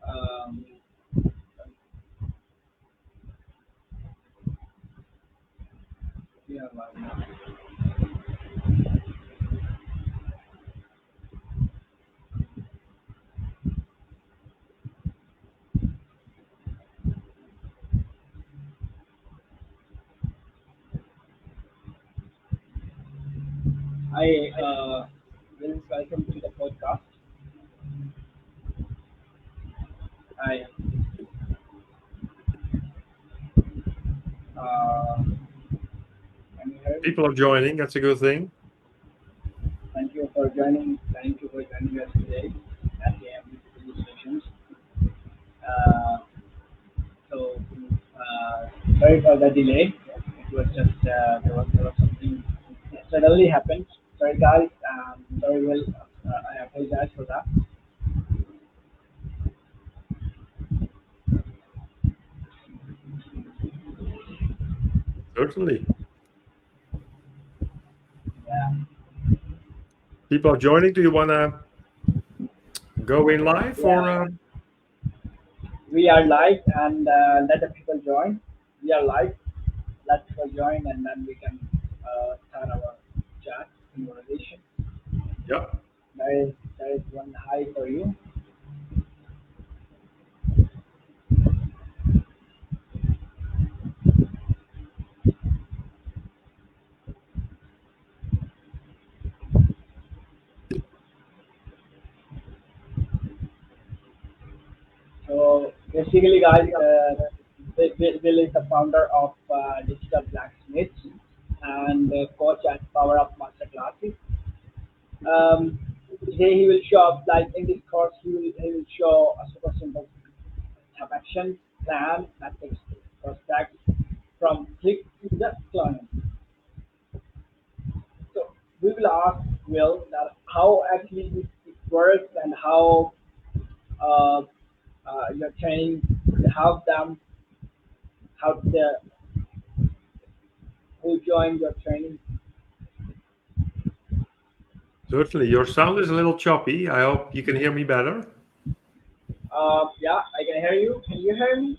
Um, yeah, I will welcome to the podcast. I uh, can you hear me? People are joining. That's a good thing. Thank you for joining. Thank you for joining us today at the Consultations. Uh, so sorry for the delay. It was just there was something that suddenly happened. Sorry guys. Sorry. Well, I apologize for that. Certainly. Yeah. People are joining. Do you want to go in live or? Yeah. We are live and let the people join. We are live. Let people join and then we can start our chat conversation. Yeah. There is one hi for you. So basically, guys, Bill is the founder of Digital Blacksmiths and coach at PowerUp Masterclasses. Um, Today he will show up like in this course he will show a super simple step action plan that takes prospects from click to the client. So we will ask Will that how actually it works and how uh, your training will help them, how the who joined your training. Certainly. Your sound is a little choppy. I hope you can hear me better. Yeah, I can hear you. Can you hear me?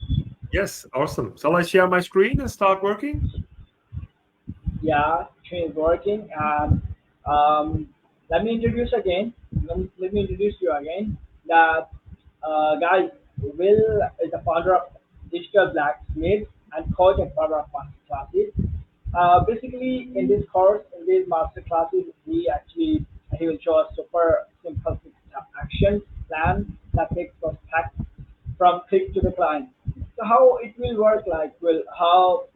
Yes. Awesome. Shall I share my screen and start working? Yeah, train is working. And um, let me introduce again. Let me introduce you again. That guys, Will is the founder of Digital Blacksmith and coach and founder of master classes. Basically, in this course, in these master classes, he will show us super simple action plan that takes prospect from click to the client. So how it will work like will how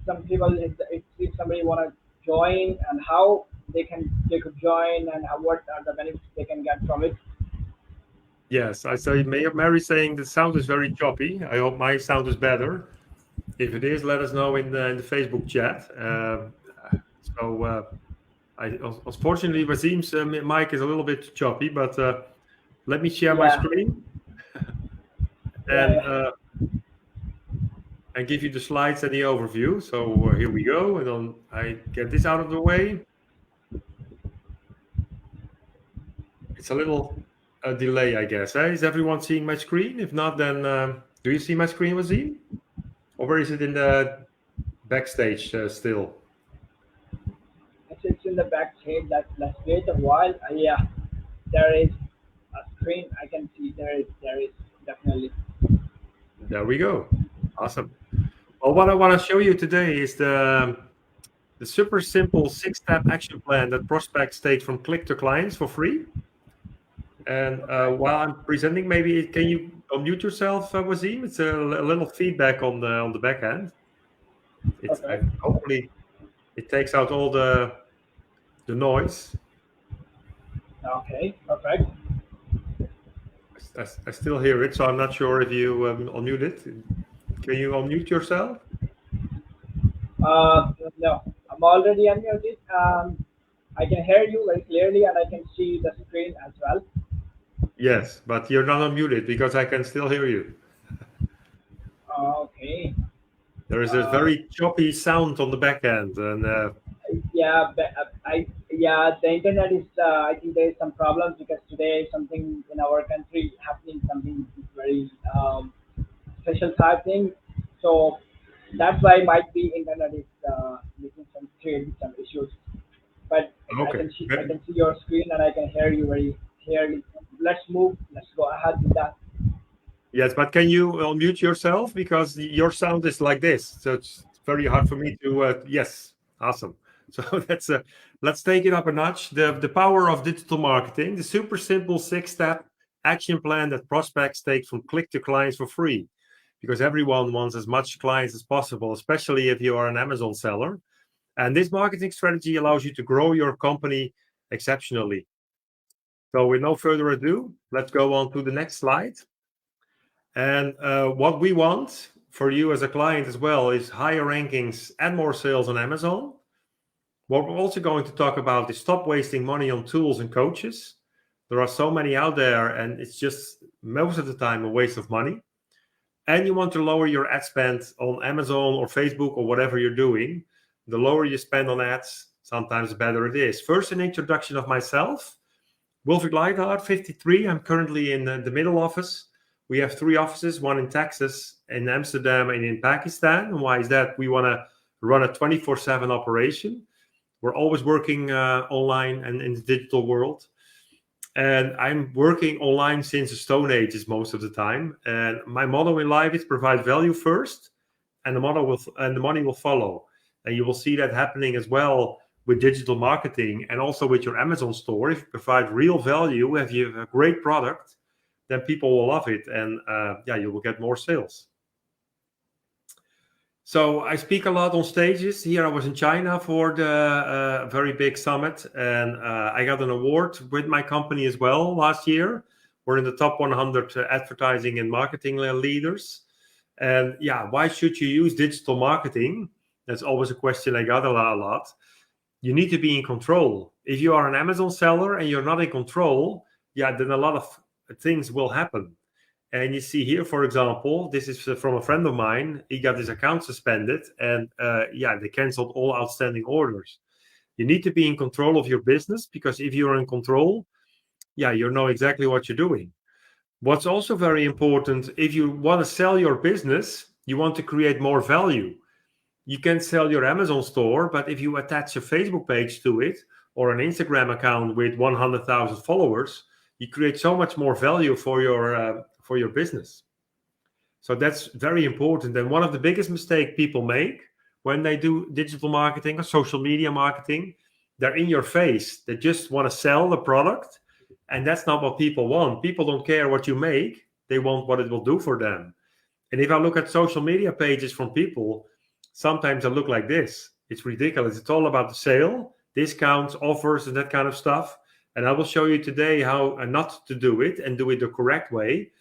some people if somebody want to join and how they could join and what are the benefits they can get from it. Yes. I say Mary saying the sound is very choppy. I hope my sound is better. If it is, let us know in the Facebook chat. So unfortunately, Wazim's mic is a little bit choppy, but let me share my Yeah, screen yeah, and yeah. give you the slides and the overview. So here we go, and then I get this out of the way. It's a little delay, I guess. Is everyone seeing my screen? If not, then do you see my screen, Wazim? Or is it in the backstage still? It's in the back page. Let's wait a while. Yeah, there is a screen I can see. There is definitely. There we go. Awesome. Well, what I want to show you today is the super simple six-step action plan that prospects take from click to clients for free. And Perfect. while I'm presenting, maybe can you unmute yourself, Wazim? It's a little feedback on the back end. Perfect. Hopefully it takes out all the noise. Okay. Perfect. I still hear it, so I'm not sure if you unmute it. Can you unmute yourself? No, I'm already unmuted. I can hear you very clearly and I can see the screen as well. Yes, but you're not unmuted because I can still hear you. Okay. There is a Uh, very choppy sound on the back end, and yeah, yeah, the internet is. I think there is some problems because today something in our country happening. Something is very very special type thing. So that's why might be internet is making some creating some issues. But Okay. I can see your screen and I can hear you very clearly. Let's move. Let's go ahead with that. Yes, but can you unmute yourself because your sound is like this, so it's very hard for me to. Yes, awesome. So let's take it up a notch. The power of digital marketing, the super simple 6-step action plan that prospects take from click to clients for free, because everyone wants as much clients as possible, especially if you are an Amazon seller. And this marketing strategy allows you to grow your company exceptionally. So with no further ado, let's go on to the next slide. And what we want for you as a client as well is higher rankings and more sales on Amazon. What we're also going to talk about is stop wasting money on tools and coaches. There are so many out there, and it's just most of the time a waste of money. And you want to lower your ad spend on Amazon or Facebook or whatever you're doing. The lower you spend on ads, sometimes the better it is. First, an introduction of myself. Wilfried Leithart, 53. I'm currently in the middle office. We have 3 offices, one in Texas, in Amsterdam, and in Pakistan. And why is that? We want to run a 24/7 operation. We're always working online and in the digital world. And I'm working online since the Stone Ages most of the time. And my motto in life is provide value first, and the money will follow. And you will see that happening as well with digital marketing and also with your Amazon store. If you provide real value, if you have a great product, then people will love it, and you will get more sales. So I speak a lot on stages. Here I was in China for the very big summit, and I got an award with my company as well last year. We're in the top 100 advertising and marketing leaders. And why should you use digital marketing? That's always a question I got a lot. You need to be in control. If you are an Amazon seller and you're not in control, then a lot of things will happen. And you see here, for example, this is from a friend of mine. He got his account suspended, and they canceled all outstanding orders. You need to be in control of your business, because if you're in control, you know exactly what you're doing. What's also very important, if you want to sell your business, you want to create more value. You can sell your Amazon store, but if you attach a Facebook page to it or an Instagram account with 100,000 followers, you create so much more value for your business. So that's very important. And one of the biggest mistakes people make when they do digital marketing or social media marketing, they're in your face. They just want to sell the product, and that's not what people want. People don't care what you make. They want what it will do for them. And if I look at social media pages from people, sometimes they look like this. It's ridiculous. It's all about the sale, discounts, offers, and that kind of stuff. And I will show you today how not to do it and do it the correct way.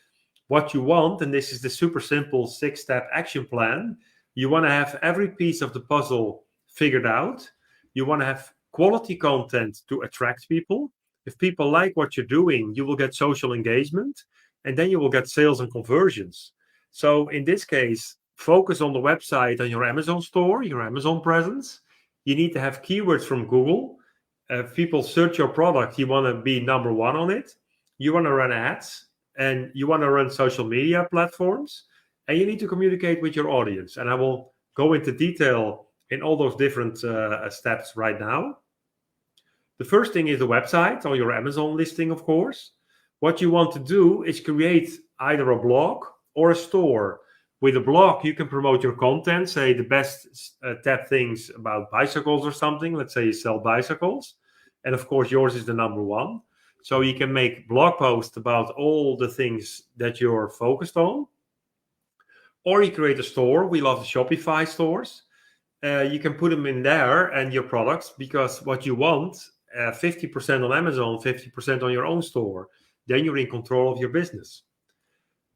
What you want, and this is the super simple 6-step action plan. You want to have every piece of the puzzle figured out. You want to have quality content to attract people. If people like what you're doing, you will get social engagement, and then you will get sales and conversions. So in this case, focus on the website and your Amazon store, your Amazon presence. You need to have keywords from Google. If people search your product, you want to be number 1 on it. You want to run ads, and you want to run social media platforms, and you need to communicate with your audience. And I will go into detail in all those different steps right now. The first thing is the website or your Amazon listing, of course. What you want to do is create either a blog or a store. With a blog, you can promote your content, say the best top things about bicycles or something. Let's say you sell bicycles. And of course, yours is the number 1. So you can make blog posts about all the things that you're focused on. Or you create a store. We love the Shopify stores. You can put them in there and your products, because what you want, 50% on Amazon, 50% on your own store. Then you're in control of your business.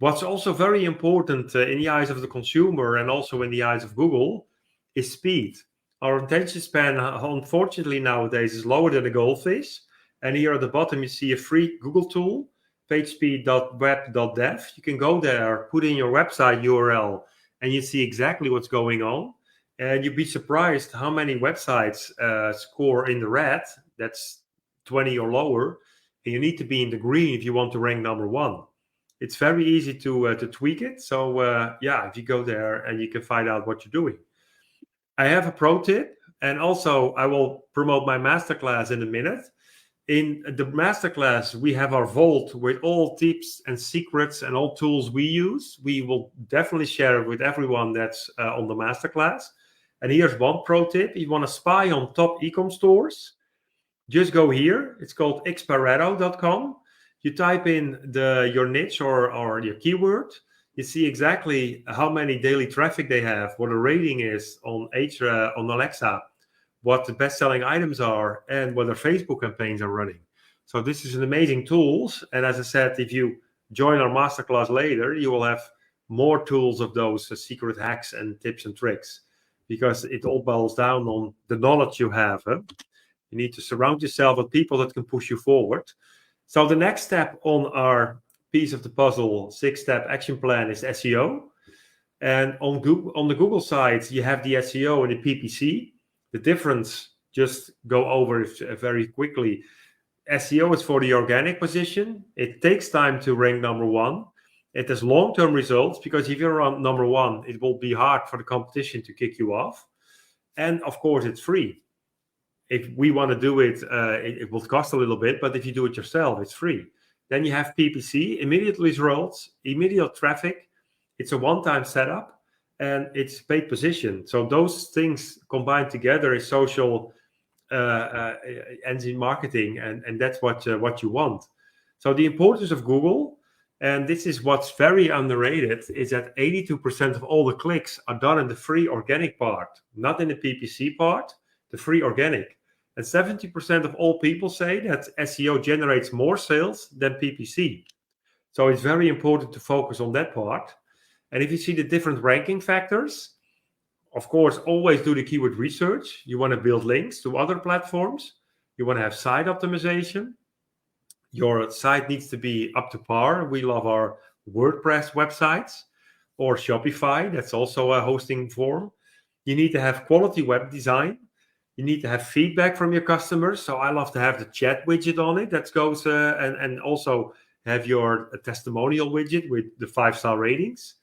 What's also very important in the eyes of the consumer and also in the eyes of Google is speed. Our attention span, unfortunately, nowadays is lower than a goldfish. And here at the bottom, you see a free Google tool, pagespeed.web.dev. You can go there, put in your website URL, and you see exactly what's going on. And you'd be surprised how many websites score in the red. That's 20 or lower. And you need to be in the green if you want to rank number 1. It's very easy to tweak it. So yeah, if you go there and you can find out what you're doing. I have a pro tip, and also I will promote my masterclass in a minute. In the masterclass, we have our vault with all tips and secrets and all tools we use. We will definitely share it with everyone that's on the masterclass. And here's one pro tip: you want to spy on top e-com stores, just go here. It's called xpareto.com. You type in your niche or your keyword. You see exactly how many daily traffic they have, what the rating is on Alexa, what the best-selling items are, and what their Facebook campaigns are running. So this is an amazing tools. And as I said, if you join our masterclass later, you will have more tools of those secret hacks and tips and tricks, because it all boils down on the knowledge you have. Huh? You need to surround yourself with people that can push you forward. So the next step on our piece of the puzzle, 6-step action plan, is SEO. And on the Google side, you have the SEO and the PPC. The difference, just go over it very quickly. SEO is for the organic position. It takes time to rank number one. It has long-term results, because if you're on number one, it will be hard for the competition to kick you off. And of course, it's free. If we want to do it, it will cost a little bit, but if you do it yourself, it's free. Then you have PPC, immediate results, immediate traffic. It's a one-time setup, and it's paid position. So those things combined together is social engine marketing, and that's what you want. So the importance of Google, and this is what's very underrated, is that 82% of all the clicks are done in the free organic part, not in the PPC part, the free organic. And 70% of all people say that SEO generates more sales than PPC. So it's very important to focus on that part. And if you see the different ranking factors, of course, always do the keyword research. You want to build links to other platforms. You want to have site optimization. Your site needs to be up to par. We love our WordPress websites, or Shopify. That's also a hosting form. You need to have quality web design. You need to have feedback from your customers. So I love to have the chat widget on it that goes and also have your testimonial widget with the 5-star ratings.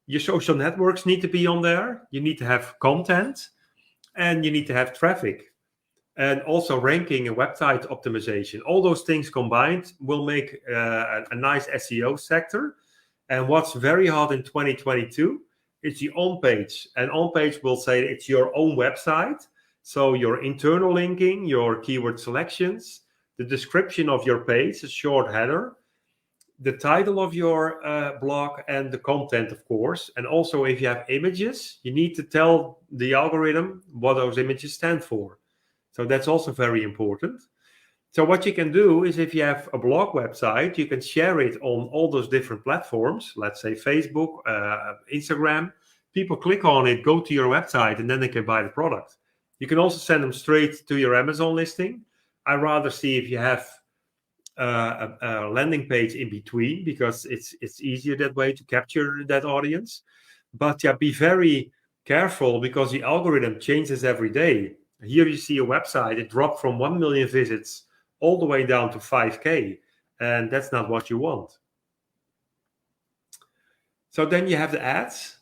Your social networks need to be on there. You need to have content, and you need to have traffic, and also ranking and website optimization. All those things combined will make a nice SEO sector. And what's very hot in 2022 is the on-page. And on-page will say it's your own website. So your internal linking, your keyword selections, the description of your page, a short header, the title of your blog, and the content, of course. And also, if you have images, you need to tell the algorithm what those images stand for. So that's also very important. So what you can do is, if you have a blog website, you can share it on all those different platforms, let's say Facebook, Instagram. People click on it, go to your website, and then they can buy the product. You can also send them straight to your Amazon listing. I rather see if you have a landing page in between, because it's easier that way to capture that audience. But yeah, be very careful, because the algorithm changes every day. Here you see a website, it dropped from 1 million visits all the way down to 5K, and that's not what you want. So then you have the ads.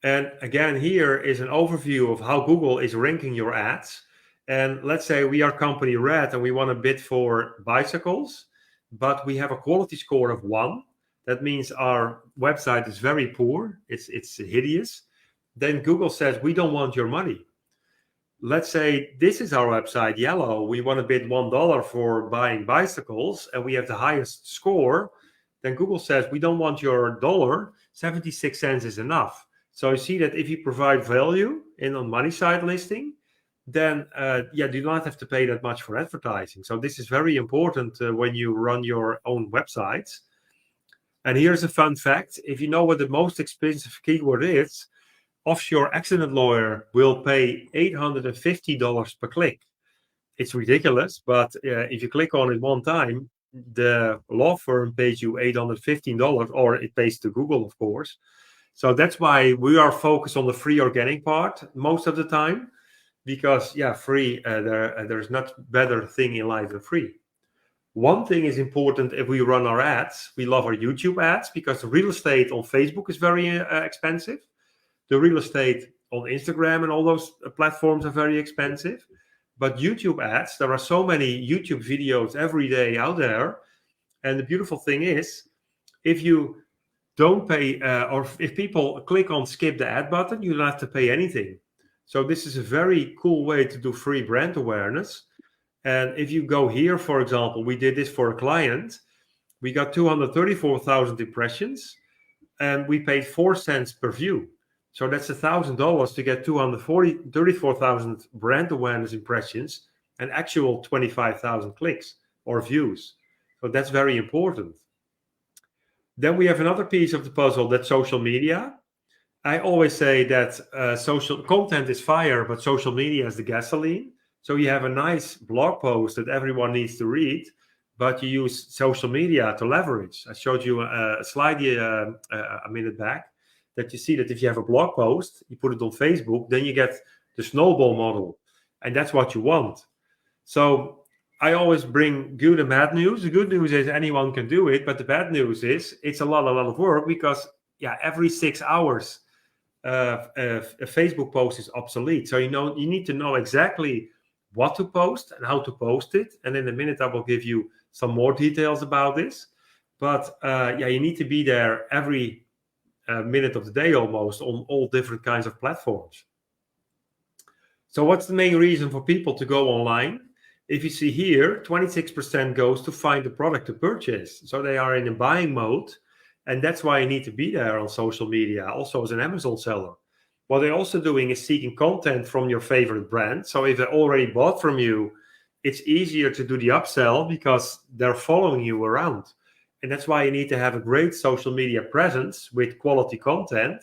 And again, here is an overview of how Google is ranking your ads. And let's say we are company red and we want to bid for bicycles, but we have a quality score of 1. That means our website is very poor. It's hideous. Then Google says, we don't want your money. Let's say this is our website, yellow. We want to bid $1 for buying bicycles, and we have the highest score. Then Google says, we don't want your dollar. 76 cents is enough. So you see that if you provide value in a money side listing, then do not have to pay that much for advertising. So this is very important when you run your own websites. And here's a fun fact. If you know what the most expensive keyword is, offshore accident lawyer will pay $850 per click. It's ridiculous, but if you click on it one time, the law firm pays you $815, or it pays to Google, of course. So that's why we are focused on the free organic part most of the time, because free, there's not better thing in life than free. One thing is important if we run our ads. We love our YouTube ads because the real estate on Facebook is very expensive. The real estate on Instagram and all those platforms are very expensive. But YouTube ads, there are so many YouTube videos every day out there. And the beautiful thing is, if you don't pay, or if people click on skip the ad button, you don't have to pay anything. So this is a very cool way to do free brand awareness. And if you go here, for example, we did this for a client. We got 234,000 impressions and we paid 4 cents per view. So that's $1,000 to get 234,000 brand awareness impressions and actual 25,000 clicks or views. So that's very important. Then we have another piece of the puzzle, that's social media. I always say that social content is fire, but social media is the gasoline. So you have a nice blog post that everyone needs to read, but you use social media to leverage. I showed you a slide a minute back that you see that if you have a blog post, you put it on Facebook, then you get the snowball model. And that's what you want. So I always bring good and bad news. The good news is anyone can do it, but the bad news is it's a lot of work because every 6 hours a Facebook post is obsolete. So you need to know exactly what to post and how to post it. And in a minute, I will give you some more details about this. But you need to be there every minute of the day almost on all different kinds of platforms. So what's the main reason for people to go online? If you see here, 26% goes to find the product to purchase. So they are in a buying mode. And that's why you need to be there on social media, also as an Amazon seller. What they're also doing is seeking content from your favorite brand. So if they already bought from you, it's easier to do the upsell because they're following you around. And that's why you need to have a great social media presence with quality content,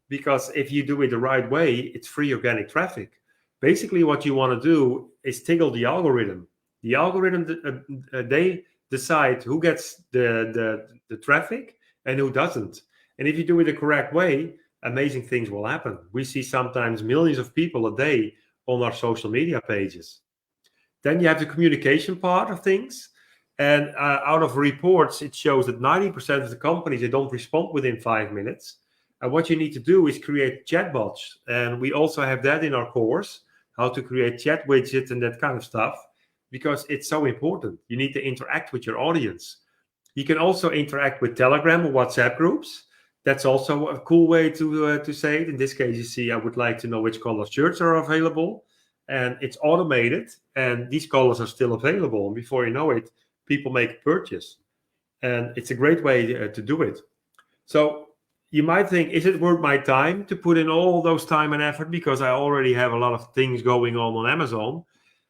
because if you do it the right way, it's free organic traffic. Basically, what you want to do is tickle the algorithm. The algorithm, they decide who gets the traffic and who doesn't. And if you do it the correct way, amazing things will happen. We see sometimes millions of people a day on our social media pages. Then you have the communication part of things. And out of reports, it shows that 90% of the companies, they don't respond within 5 minutes. And what you need to do is create chatbots. And we also have that in our course, how to create chat widgets and that kind of stuff, because it's so important. You need to interact with your audience. You can also interact with Telegram or WhatsApp groups. That's also a cool way to say it. In this case, you see, I would like to know which color shirts are available. And it's automated, and these colors are still available. And before you know it, people make a purchase. And it's a great way to do it. So you might think, is it worth my time to put in all those time and effort because I already have a lot of things going on Amazon?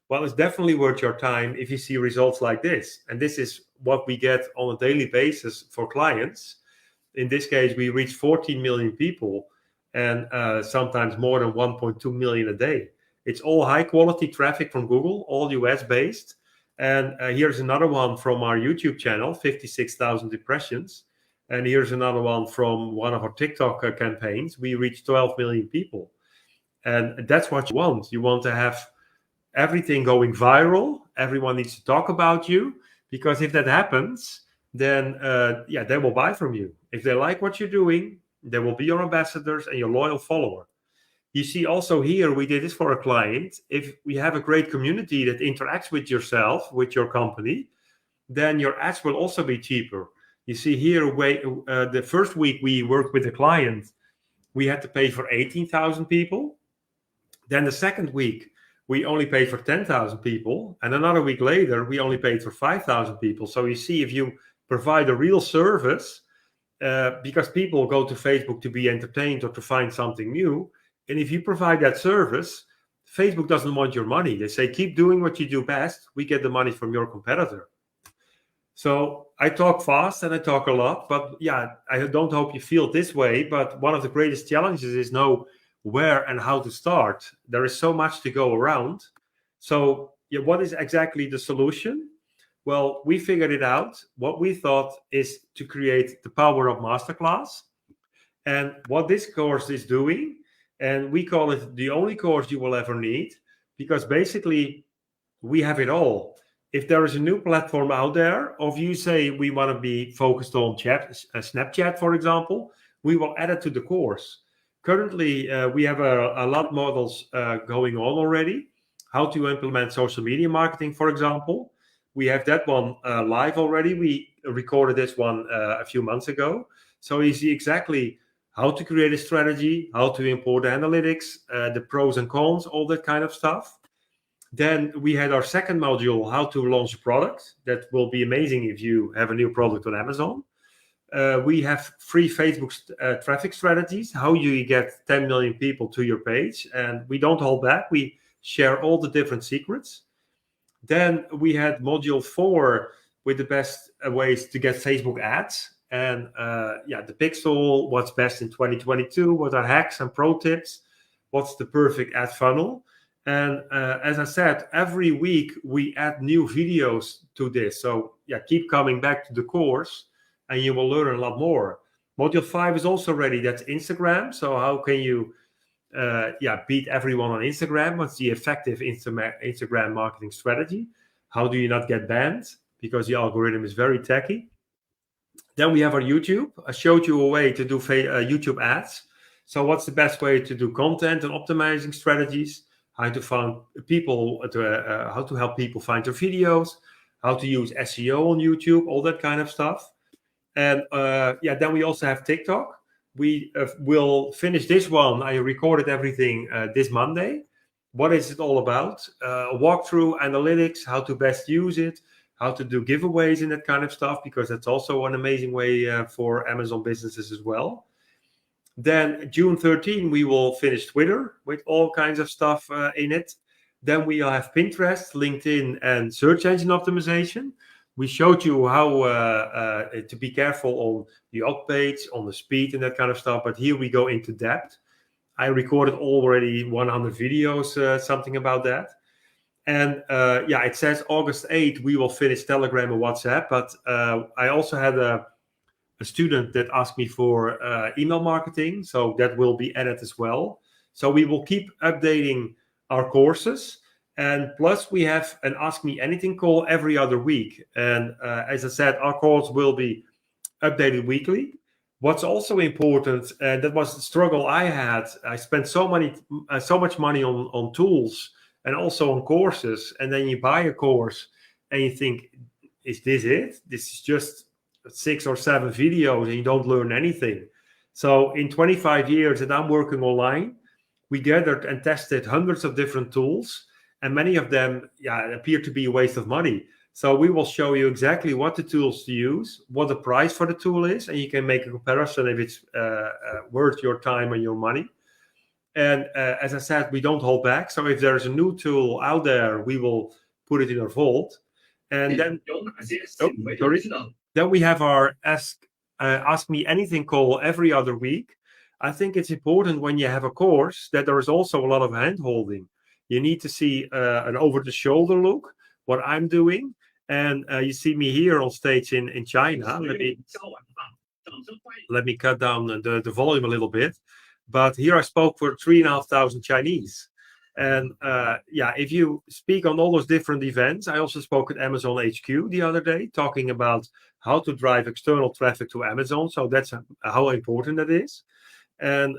Well, it's definitely worth your time if you see results like this. And this is what we get on a daily basis for clients. In this case, we reach 14 million people and sometimes more than 1.2 million a day. It's all high quality traffic from Google, all US based. And here's another one from our YouTube channel, 56,000 impressions. And here's another one from one of our TikTok campaigns. We reached 12 million people. And that's what you want. You want to have everything going viral. Everyone needs to talk about you, because if that happens, then they will buy from you. If they like what you're doing, they will be your ambassadors and your loyal follower. You see also here, we did this for a client. If we have a great community that interacts with yourself, with your company, then your ads will also be cheaper. You see here, the first week we worked with a client, we had to pay for 18,000 people. Then the second week, we only paid for 10,000 people. And another week later, we only paid for 5,000 people. So you see, if you provide a real service, because people go to Facebook to be entertained or to find something new. And if you provide that service, Facebook doesn't want your money. They say, keep doing what you do best. We get the money from your competitor. So I talk fast and I talk a lot, but I don't hope you feel this way. But one of the greatest challenges is know where and how to start. There is so much to go around. So what is exactly the solution? Well, we figured it out. What we thought is to create the PowerUp Masterclass. And what this course is doing, and we call it the only course you will ever need, because basically we have it all. if there is a new platform out there, or if you say we want to be focused on Snapchat, for example, we will add it to the course. Currently, we have a lot models going on already. How to implement social media marketing, for example. We have that one live already. We recorded this one a few months ago. So you see exactly how to create a strategy, how to import analytics, the pros and cons, all that kind of stuff. Then we had our second module, how to launch a product. That will be amazing if you have a new product on Amazon. We have free Facebook traffic strategies, how you get 10 million people to your page. And we don't hold back. We share all the different secrets. Then we had module 4 with the best ways to get Facebook ads. And the pixel, what's best in 2022, what are hacks and pro tips, what's the perfect ad funnel. And as I said, every week we add new videos to this. So keep coming back to the course and you will learn a lot more. Module 5 is also ready. That's Instagram. So how can you beat everyone on Instagram? What's the effective Instagram marketing strategy? How do you not get banned? Because the algorithm is very techy. Then we have our YouTube. I showed you a way to do YouTube ads. So what's the best way to do content and optimizing strategies? How to find people, how to help people find their videos, how to use SEO on YouTube, all that kind of stuff. And then we also have TikTok. We will finish this one. I recorded everything this Monday. What is it all about? Walkthrough, analytics, how to best use it, how to do giveaways and that kind of stuff, because that's also an amazing way for Amazon businesses as well. Then June 13, we will finish Twitter with all kinds of stuff in it. Then we have Pinterest, LinkedIn, and search engine optimization. We showed you how to be careful on the opt page, on the speed and that kind of stuff. But here we go into depth. I recorded already 100 videos, something about that. And it says August 8, we will finish Telegram and WhatsApp. But I also had a student that asked me for email marketing. So that will be added as well. So we will keep updating our courses. And plus we have an Ask Me Anything call every other week. And as I said, our calls will be updated weekly. What's also important, and that was the struggle I had. I spent so much money on tools and also on courses. And then you buy a course and you think, is this it? This is just 6 or 7 videos and you don't learn anything. So in 25 years that I'm working online, we gathered and tested hundreds of different tools. And many of them appear to be a waste of money. So we will show you exactly what the tools to use, what the price for the tool is, and you can make a comparison if it's worth your time and your money. And as I said, we don't hold back. So if there's a new tool out there, we will put it in our vault. And then, then we have our Ask Me Anything call every other week. I think it's important when you have a course that there is also a lot of hand-holding. You need to see an over-the-shoulder look, what I'm doing. And you see me here on stage in China. Let me cut down the volume a little bit. But here I spoke for 3,500 Chinese. And if you speak on all those different events, I also spoke at Amazon HQ the other day, talking about how to drive external traffic to Amazon. So that's how important that is. And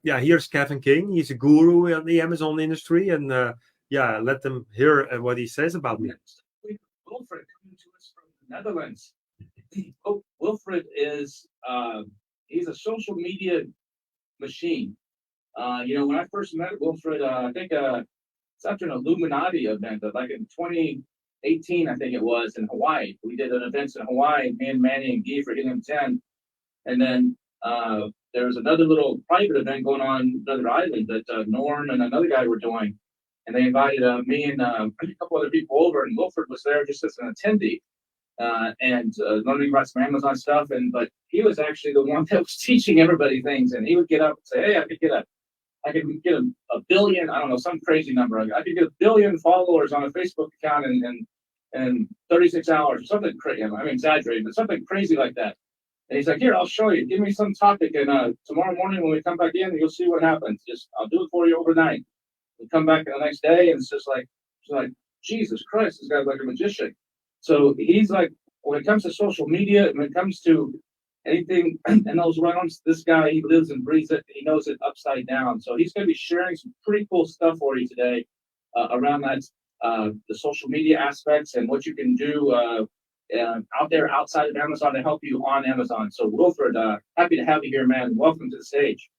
here's Kevin King. He's a guru in the Amazon industry. And let them hear what he says about me. Wilfred coming to us from the Netherlands. Wilfred is he's a social media machine. When I first met Wilfred, I think it's after an Illuminati event, like in 2018, I think it was, in Hawaii. We did an event in Hawaii, me and Manny and Guy for Helium 10. And then there was another little private event going on another island that Norm and another guy were doing. And they invited me and a couple other people over, and Wilfred was there just as an attendee and learning about some Amazon stuff. But he was actually the one that was teaching everybody things. And he would get up and say, "Hey, I could get a billion, I don't know, some crazy number. I could get 1 billion followers on a Facebook account in 36 hours or something crazy. I'm exaggerating, but something crazy like that." And he's like, "Here, I'll show you. Give me some topic, and tomorrow morning when we come back in, you'll see what happens. I'll do it for you overnight." We come back the next day, and it's just like Jesus Christ, this guy's like a magician. So he's like, when it comes to social media, when it comes to anything in those realms, this guy, he lives and breathes it. He knows it upside down. So he's going to be sharing some pretty cool stuff for you today around that, the social media aspects and what you can do out there outside of Amazon to help you on Amazon. So Wilfred, happy to have you here, man. Welcome to the stage.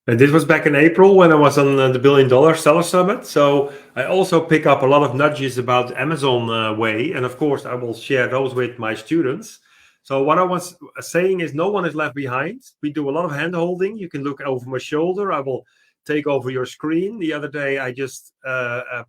And this was back in April when I was on the $1 Billion Seller Summit. So I also pick up a lot of nudges about Amazon way. And of course, I will share those with my students. So what I was saying is no one is left behind. We do a lot of hand holding. You can look over my shoulder. I will take over your screen. The other day, I just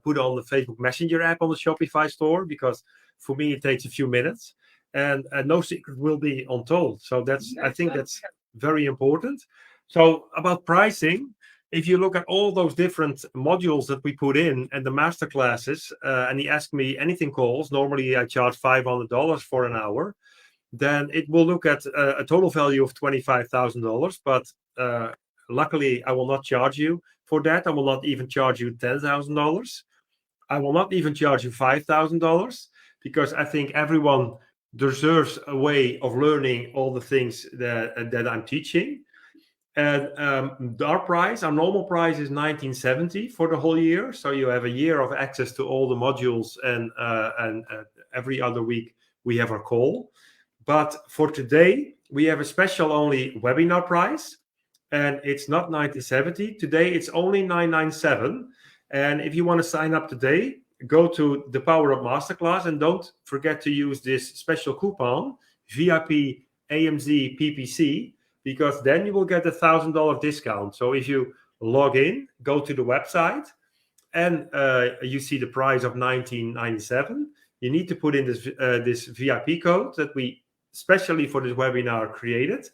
put on the Facebook Messenger app on the Shopify store because for me, it takes a few minutes. And no secret will be untold. So I think that's very important. So about pricing, if you look at all those different modules that we put in and the master classes, and he asked me anything calls, normally I charge $500 for an hour, then it will look at a total value of $25,000. But luckily, I will not charge you for that. I will not even charge you $10,000. I will not even charge you $5,000 because I think everyone deserves a way of learning all the things that I'm teaching. And our normal price is $19.70 for the whole year. So you have a year of access to all the modules, and every other week we have a call. But for today, we have a special only webinar price, and it's not $19.70. Today, it's only $997. And if you want to sign up today, go to the PowerUp Masterclass and don't forget to use this special coupon, VIP AMZPPC, because then you will get a $1,000 discount. So if you log in, go to the website, and you see the price of $19.97, you need to put in this VIP code that we specially for this webinar created,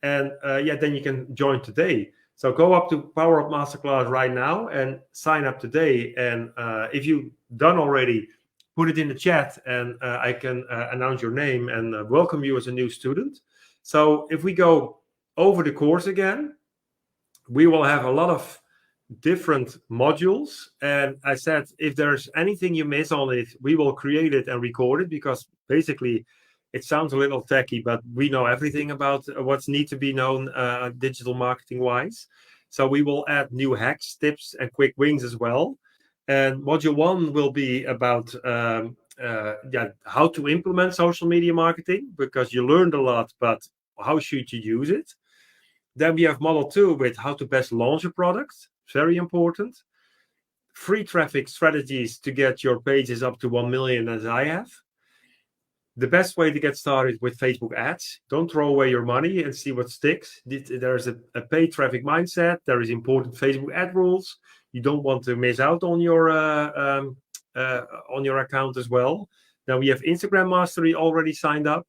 and then you can join today. So go up to PowerUp Masterclass right now and sign up today. And if you've done already, put it in the chat, and I can announce your name and welcome you as a new student. So if we go over the course again, we will have a lot of different modules. And I said, if there's anything you miss on it, we will create it and record it, because basically it sounds a little techy, but we know everything about what's need to be known digital marketing wise. So we will add new hacks, tips, and quick wins as well. And module 1 will be about how to implement social media marketing, because you learned a lot, but how should you use it? Then we have model 2 with how to best launch a product. Very important. Free traffic strategies to get your pages up to 1 million, as I have. The best way to get started with Facebook ads. Don't throw away your money and see what sticks. There is a paid traffic mindset. There is important Facebook ad rules. You don't want to miss out on your account as well. Now we have Instagram Mastery already signed up.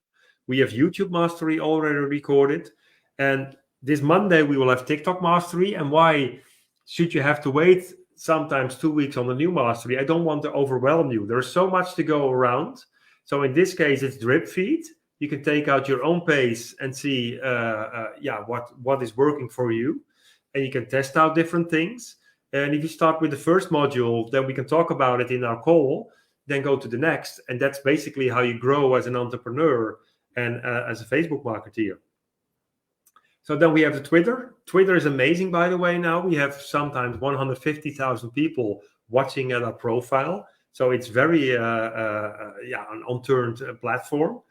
We have YouTube Mastery already recorded. And this Monday, we will have TikTok Mastery. And why should you have to wait sometimes 2 weeks on the new Mastery? I don't want to overwhelm you. There's so much to go around. So in this case, it's drip feed. You can take out your own pace and see what is working for you. And you can test out different things. And if you start with the first module, then we can talk about it in our call, then go to the next. And that's basically how you grow as an entrepreneur and as a Facebook marketeer. So then we have the Twitter. Twitter is amazing, by the way, now. We have sometimes 150,000 people watching at our profile. So it's very an unturned platform.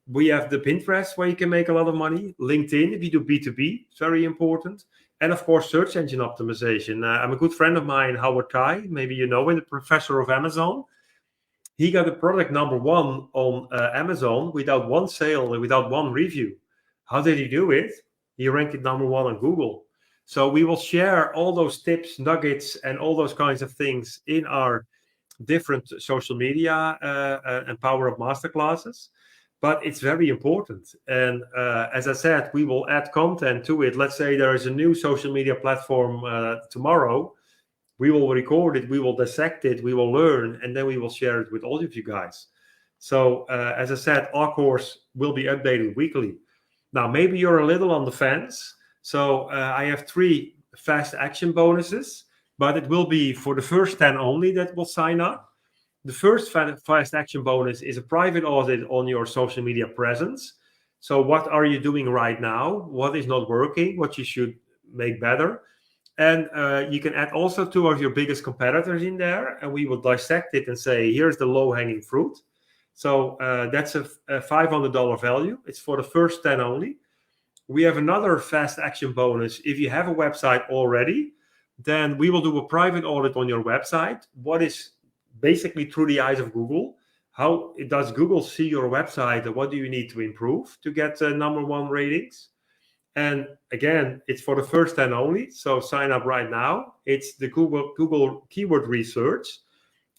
We have the Pinterest, where you can make a lot of money. LinkedIn, if you do B2B, it's very important. And of course, search engine optimization. I'm a good friend of mine, Howard Tai. Maybe you know him, the professor of Amazon. He got a product number 1 on Amazon without one sale and without one review. How did he do it? He ranked it number 1 on Google. So we will share all those tips, nuggets, and all those kinds of things in our different social media and PowerUp masterclasses. But it's very important. And as I said, we will add content to it. Let's say there is a new social media platform tomorrow. We will record it, we will dissect it, we will learn, and then we will share it with all of you guys. So as I said, our course will be updated weekly. Now, maybe you're a little on the fence. So I have 3 fast action bonuses, but it will be for the first 10 only that will sign up. the first fast action bonus is a private audit on your social media presence. So what are you doing right now? What is not working? What you should make better? And you can add also two of your biggest competitors in there, and we will dissect it and say, here's the low-hanging fruit. So that's a $500 value. It's for the first 10 only. We have another fast action bonus. If you have a website already, then we will do a private audit on your website. What is basically through the eyes of Google? How does Google see your website, and what do you need to improve to get #1 ratings? And again, it's for the first 10 only. So sign up right now. It's the Google keyword research.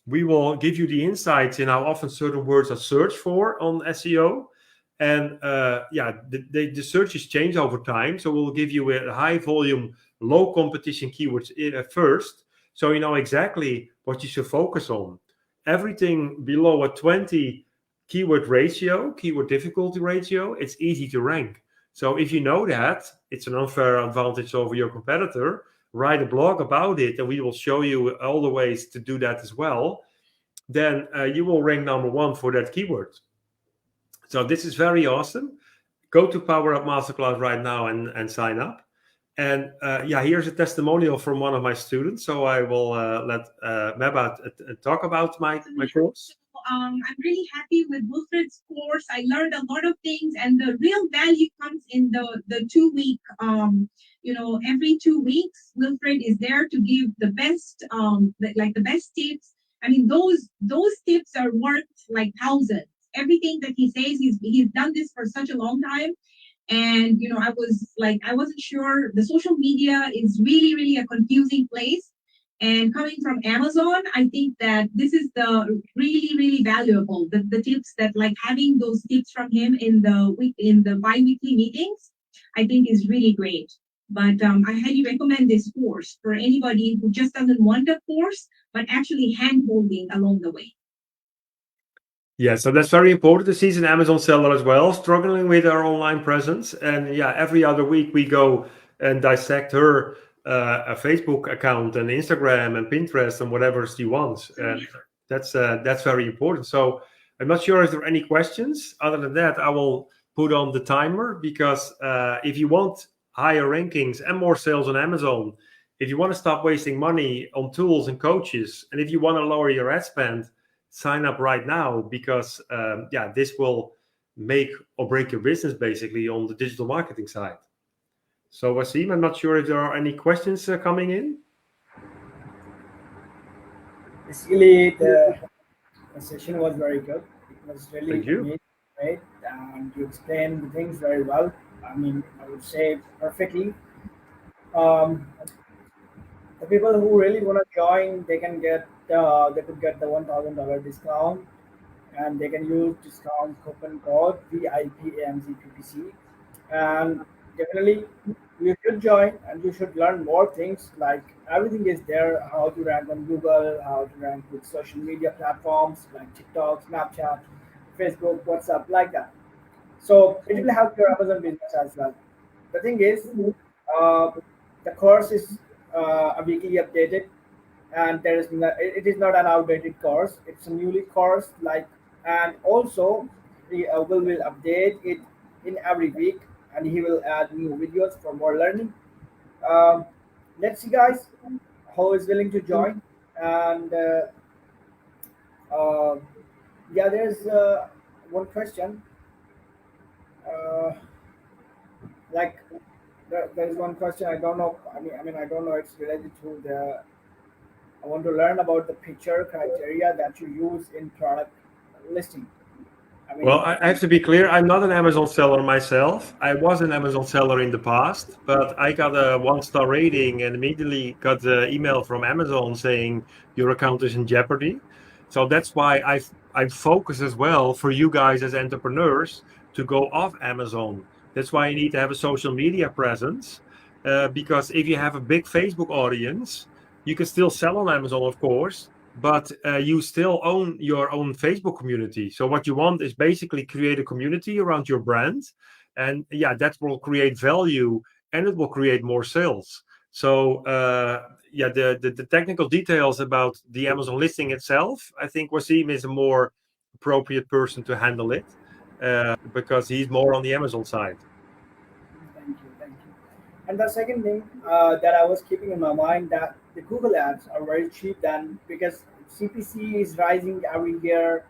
We will give you the insights in how often certain words are searched for on SEO. And the searches change over time. So we'll give you a high volume, low competition keywords first. So you know exactly what you should focus on. Everything below a 20 keyword ratio, keyword difficulty ratio, it's easy to rank. So if you know that, it's an unfair advantage over your competitor. Write a blog about it, and we will show you all the ways to do that as well. Then you will rank #1 for that keyword. So this is very awesome. Go to PowerUp Masterclass right now and sign up. And here's a testimonial from one of my students. So I will let Meba talk about my course. I'm really happy with Wilfred's course. I learned a lot of things, and the real value comes in the 2 week. Every 2 weeks, Wilfred is there to give the best, the best tips. I mean, those tips are worth like thousands. Everything that he says, he's done this for such a long time. And I wasn't sure. The social media is really, really a confusing place. And coming from Amazon, I think that this is the really, really valuable. The tips that, like, having those tips from him in the bi-weekly meetings, I think is really great. But I highly recommend this course for anybody who just doesn't want a course, but actually hand-holding along the way. Yeah, so that's very important. She's an Amazon seller as well, struggling with her online presence. And every other week we go and dissect her a Facebook account and Instagram and Pinterest and whatever she wants. And that's very important. So I'm not sure if there are any questions. Other than that, I will put on the timer, because if you want higher rankings and more sales on Amazon, if you want to stop wasting money on tools and coaches, and if you want to lower your ad spend, sign up right now, because this will make or break your business basically on the digital marketing side. So Wasim, I'm not sure if there are any questions coming in. Basically, the session was very good. It was really amazing, right? And you explained the things very well. I mean, I would say perfectly. The people who really want to join, they could get the $1,000 discount, and they can use discount coupon code VIP AMZPPC. And definitely, you should join, and you should learn more things. Like, everything is there: how to rank on Google, how to rank with social media platforms like TikTok, Snapchat, Facebook, WhatsApp, like that. So it will help your Amazon business as well. The thing is, uh, the course is a weekly updated, and it is not an outdated course. It's a newly course, and also the will update it in every week, and he will add new videos for more learning. Um, let's see, guys, who is willing to join. And uh, there's one question. Uh, like there's one question. I don't know. I don't know. It's related to the. I want to learn about the picture criteria that you use in product listing. Well, I have to be clear. I'm not an Amazon seller myself. I was an Amazon seller in the past, but I got a 1-star rating and immediately got the email from Amazon saying your account is in jeopardy. So that's why I focus as well for you guys as entrepreneurs to go off Amazon. That's why you need to have a social media presence, because if you have a big Facebook audience, you can still sell on Amazon, of course, but you still own your own Facebook community. So what you want is basically create a community around your brand, and that will create value, and it will create more sales. So yeah, the technical details about the Amazon listing itself, I think Wasim is a more appropriate person to handle it because he's more on the Amazon side. Thank you, thank you. And the second thing that I was keeping in my mind that the Google ads are very cheap then because CPC is rising every year,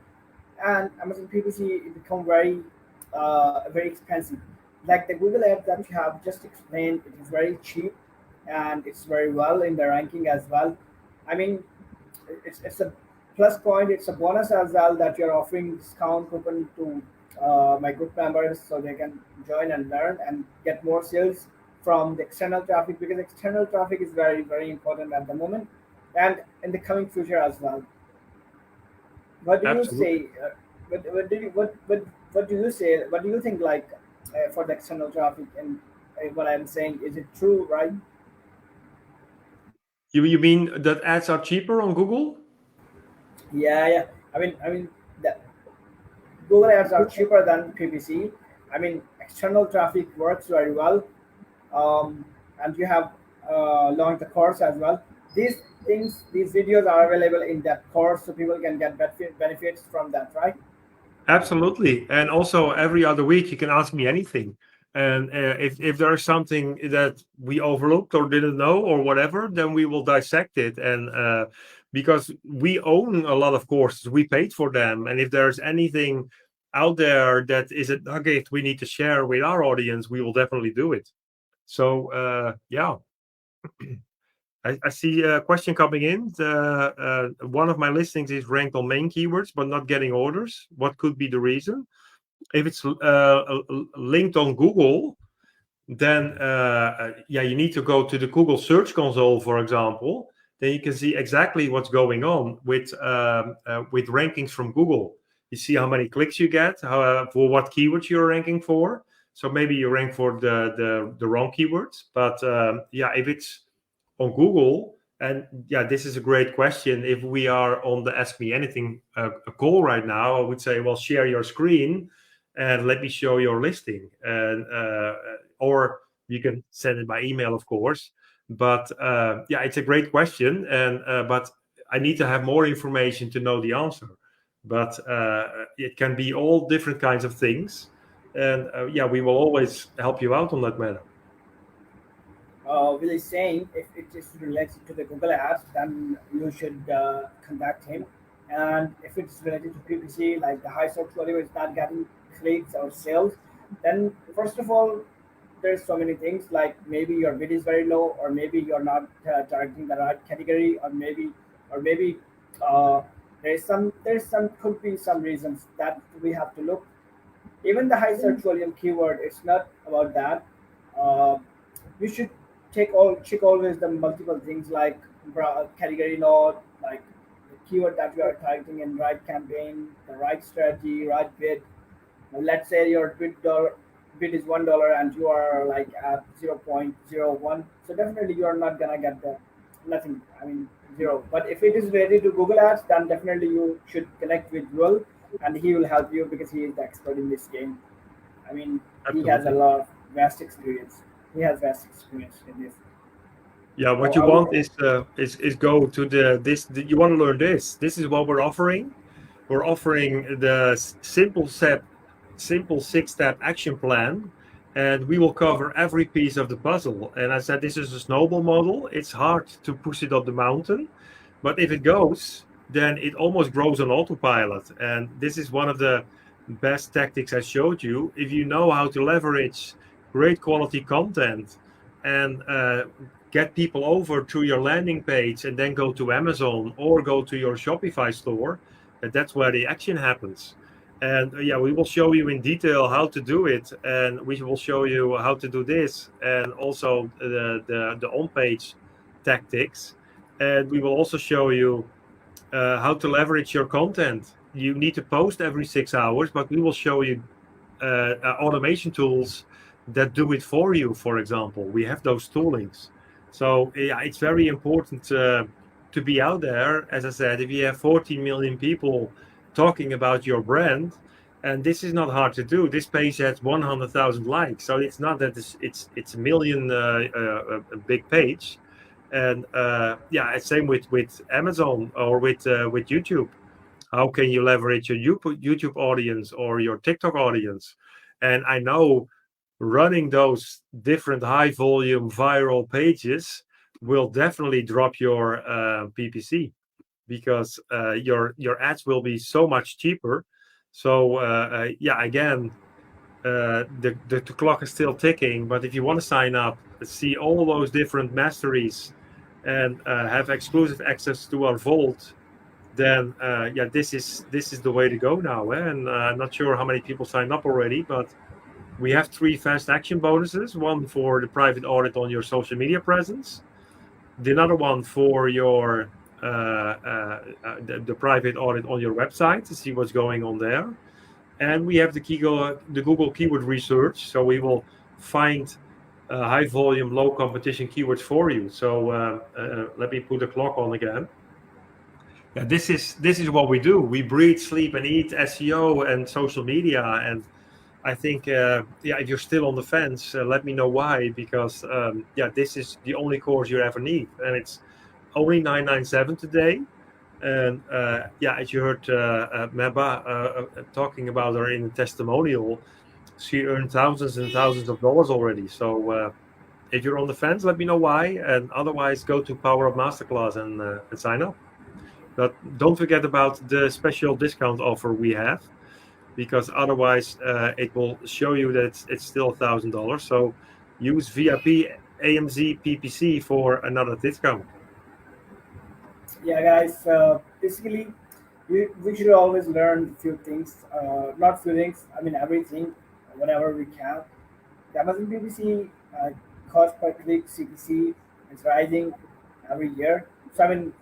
and Amazon PPC become very expensive. Like the Google ads that you have just explained, it is very cheap, and it's very well in the ranking as well. I mean, it's a plus point. It's a bonus as well that you're offering discount coupon to my group members so they can join and learn and get more sales from the external traffic because external traffic is very important at the moment and in the coming future as well. What do you Absolutely. say? What do you say? What do you think? Like for the external traffic and what I'm saying, is it true, right? You mean that ads are cheaper on Google? Yeah, yeah. I mean, the Google ads are cheaper than PPC. I mean, external traffic works very well, and you have launched the course as well. These things, these videos are available in that course, so people can get benefits from that, right? Absolutely. And also every other week you can ask me anything. And if there is something that we overlooked or didn't know or whatever, then we will dissect it. And because we own a lot of courses, we paid for them. And if there's anything out there that is a nugget we need to share with our audience, we will definitely do it. So yeah, I see a question coming in. One of my listings is ranked on main keywords, but not getting orders. What could be the reason? If it's linked on Google, then yeah, you need to go to the Google Search Console, for example. Then you can see exactly what's going on with rankings from Google. You see how many clicks you get, for what keywords you're ranking for. So maybe you rank for the wrong keywords, but yeah, if it's on Google, and yeah, this is a great question. If we are on the Ask Me Anything a call right now, I would say, well, share your screen and let me show your listing, and or you can send it by email, of course. But yeah, it's a great question, and but I need to have more information to know the answer. But it can be all different kinds of things, and yeah, we will always help you out on that matter. Will is saying if it is related to the Google ads, then you should contact him. And if it's related to PPC, like the high search volume is not getting clicks or sales, then first of all, there's so many things like maybe your bid is very low, or maybe you're not targeting the right category, or maybe uh, there's some could be some reasons that we have to look. Even the high search volume keyword, it's not about that. Uh, we should check always the multiple things like category node, like the keyword that you are targeting in right campaign, the right strategy, right bid. Now, let's say your bid is $1 and you are like at 0.01, so definitely you are not gonna get the nothing. I mean zero. But if it is related to Google Ads, then definitely you should connect with Will, and he will help you because he is the expert in this game. I mean, he has a Absolutely. lot of vast experience. He has vast experience in this. Yeah, So what you I would. want is go to you want to learn this. This is what we're offering. We're offering the simple six-step action plan, and we will cover every piece of the puzzle. And I said this is a snowball model. It's hard to push it up the mountain, but if it goes, then it almost grows on autopilot. And this is one of the best tactics I showed you. If you know how to leverage great quality content and get people over to your landing page and then go to Amazon or go to your Shopify store, that's where the action happens. And yeah, we will show you in detail how to do it, and we will show you how to do this, and also the on-page tactics. And we will also show you how to leverage your content. You need to post every 6 hours, but we will show you automation tools that do it for you. For example, we have those toolings. So yeah, it's very important to be out there. As I said, if you have 14 million people talking about your brand, And this is not hard to do. This page has 100,000 likes, so it's not that it's a million a big page. And yeah, same with Amazon or with YouTube. How can you leverage your YouTube audience or your TikTok audience? And I know running those different high volume viral pages will definitely drop your PPC, because your ads will be so much cheaper. So yeah, again, the clock is still ticking. But if you want to sign up, see all those different masteries, and have exclusive access to our vault, then yeah, this is the way to go now. And I'm not sure how many people signed up already, but we have 3 fast action bonuses: one for the private audit on your social media presence, the another one for your the private audit on your website to see what's going on there. And we have the Google keyword research, so we will find high volume, low competition keywords for you. So let me put the clock on again. Yeah, this is what we do. We breathe, sleep, and eat SEO and social media. And I think yeah, if you're still on the fence, let me know why, because yeah, this is the only course you ever need, and it's only 997 today. And yeah, as you heard Meba talking about her in the testimonial, she earned thousands and thousands of dollars already. So if you're on the fence, let me know why, and otherwise go to PowerUp Masterclass and sign up. But don't forget about the special discount offer we have, because otherwise it will show you that it's still $1,000. So use VIP AMZPPC for another discount. Yeah, guys. Basically, we should always learn few things. Not few things. I mean everything, whenever we can. The Amazon PPC cost per click CPC is rising every year. So I mean,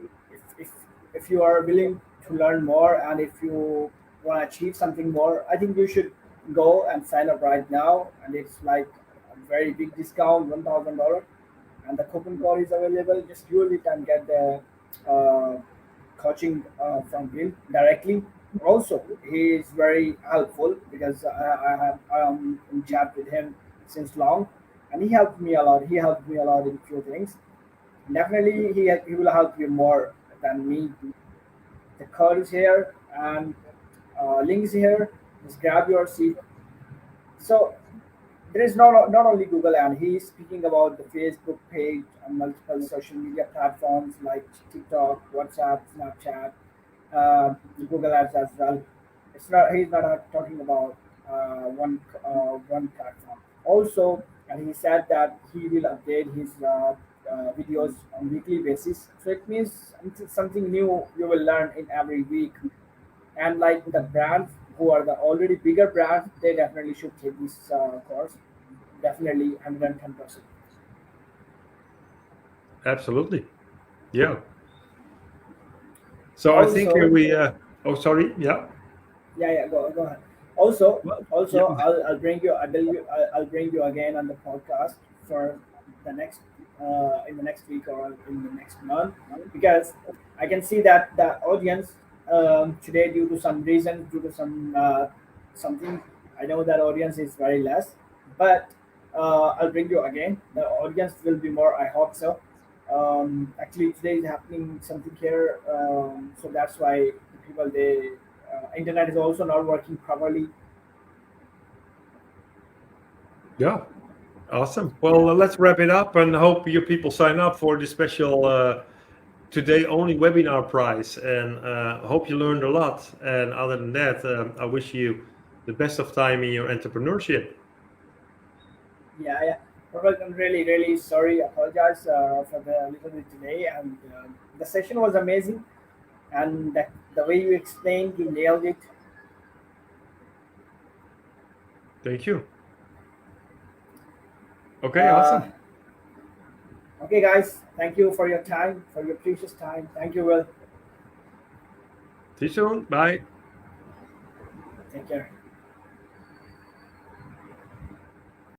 if if you are willing to learn more and if you want to achieve something more, I think you should go and sign up right now. And it's like a very big discount, $1,000, and the coupon code is available. Just use it and get the uh, coaching from him directly. Also, he is very helpful because I'm in chat with him since long, and he helped me a lot. He helped me a lot in few things. Definitely, he will help you more than me. The code is here and link is here. Just grab your seat. So there is not only Google, and he is speaking about the Facebook page and multiple social media platforms like TikTok, WhatsApp, Snapchat, Google Ads as well. It's not he's not talking about one platform. Also, and he said that he will update his videos on weekly basis. So it means it's something new you will learn in every week. And like the brands who are the already bigger brands, they definitely should take this course. Definitely 110%. Absolutely. Yeah. So I think Also, we oh, sorry. Yeah. yeah, go ahead. Also, Well, yeah. also, I'll bring you. I'll bring you again on the podcast for the next in the next week or in the next month, because I can see that the audience today, due to some reason, due to some something, I know that audience is very less, but I'll bring you again. The audience will be more. I hope so. Actually, today is happening something here, so that's why the people they internet is also not working properly. Yeah. Awesome. Well, Yeah, let's wrap it up and hope you people sign up for the special today only webinar prize. And hope you learned a lot. And other than that, I wish you the best of time in your entrepreneurship. yeah. Perfect. I'm really sorry. Apologize for the little bit delay. And the session was amazing. And the way you explained, you nailed it. Thank you. Okay, Uh, awesome. okay, guys. Thank you for your time, for your precious time. Thank you, Will. See you soon. Bye. Take care.